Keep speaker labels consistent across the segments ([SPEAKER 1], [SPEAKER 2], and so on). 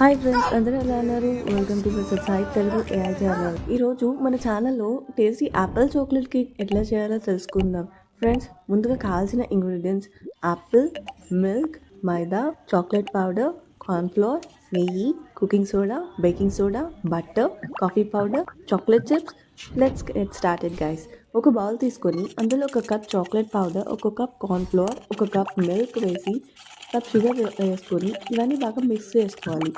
[SPEAKER 1] Hi friends, అందరూ ఎలా ఉన్నారు? Welcome to mister Sai Telugu AI channel. ఈరోజు మన ఛానల్లో టేస్టీ యాపిల్ చాక్లెట్ కేక్ ఎట్లా చేయాలో తెలుసుకుందాం. ఫ్రెండ్స్, ముందుగా కావాల్సిన ఇంగ్రీడియంట్స్ యాపిల్, మిల్క్, మైదా, చాక్లెట్ పౌడర్, కార్న్ఫ్లోర్, నెయ్యి, cooking soda, baking soda, butter, coffee powder, chocolate chips. Let's get started guys. ఒక బౌల్ తీసుకొని అందులో ఒక కప్ చాక్లెట్ పౌడర్, ఒక కప్ కార్న్ఫ్లోర్, ఒక కప్ మిల్క్ వేసి కప్ షుగర్ వేసుకొని ఇవన్నీ బాగా మిక్స్ చేసుకోవాలి.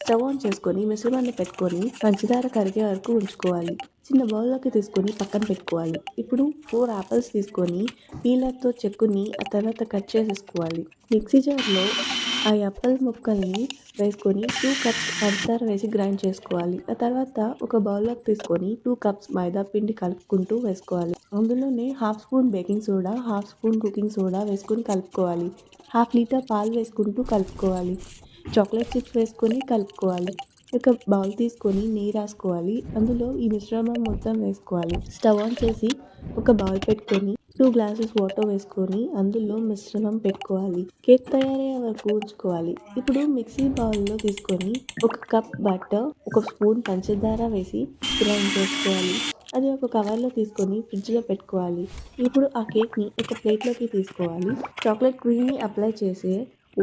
[SPEAKER 1] స్టవ్ ఆన్ చేసుకొని మిశ్రమాన్ని పెట్టుకొని పంచదార కరిగే వరకు ఉంచుకోవాలి. చిన్న బౌల్లోకి తీసుకొని పక్కన పెట్టుకోవాలి. ఇప్పుడు 4 యాపిల్స్ తీసుకొని పీలర్తో చెక్కుని ఆ తర్వాత కట్ చేసేసుకోవాలి. మిక్సీ జార్లో ఆ యాపిల్ ముక్కల్ని వేసుకొని 2 కప్స్ పంచదార వేసి గ్రైండ్ చేసుకోవాలి. ఆ తర్వాత ఒక బౌల్లోకి తీసుకొని 2 కప్స్ మైదా పిండి కలుపుకుంటూ వేసుకోవాలి. అందులోనే half spoon baking soda, half spoon cooking soda వేసుకొని కలుపుకోవాలి. హాఫ్ లీటర్ పాలు వేసుకుంటూ కలుపుకోవాలి. చాక్లెట్ చిప్స్ వేసుకొని కలుపుకోవాలి. ఒక బౌల్ తీసుకొని నెయ్యి రాసుకోవాలి. అందులో ఈ మిశ్రమం మొత్తం వేసుకోవాలి. స్టవ్ ఆన్ చేసి ఒక బౌల్ పెట్టుకొని 2 గ్లాసెస్ వాటర్ వేసుకొని అందులో మిశ్రమం పెట్టుకోవాలి. కేక్ తయారయ్యే వరకు ఉంచుకోవాలి. ఇప్పుడు మిక్సీ బౌల్లో తీసుకొని ఒక కప్ బటర్, ఒక స్పూన్ పంచదార వేసి గ్రైండ్ చేసుకోవాలి. అది ఒక కవర్లో తీసుకొని ఫ్రిడ్జ్లో పెట్టుకోవాలి. ఇప్పుడు ఆ కేక్ని ఒక ప్లేట్లోకి తీసుకోవాలి. చాక్లెట్ క్రీమ్ని అప్లై చేసి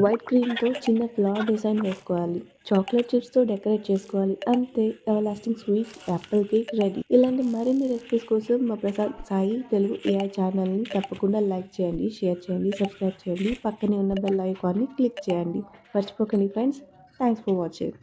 [SPEAKER 1] వైట్ క్రీమ్తో చిన్న ఫ్లవర్ డిజైన్ వేసుకోవాలి. చాక్లెట్ చిప్స్తో డెకరేట్ చేసుకోవాలి. అంతే, ever lasting sweet Apple cake ready. ఇలాంటి మరిన్ని రెసిపీస్ కోసం మా ప్రసాద్ సాయి తెలుగు ఏఐ ఛానల్ని తప్పకుండా లైక్ చేయండి, షేర్ చేయండి, సబ్స్క్రైబ్ చేయండి. పక్కనే ఉన్న బెల్ ఐకాన్ని క్లిక్ చేయండి. మర్చిపోకండి ఫ్రెండ్స్. Thanks for watching.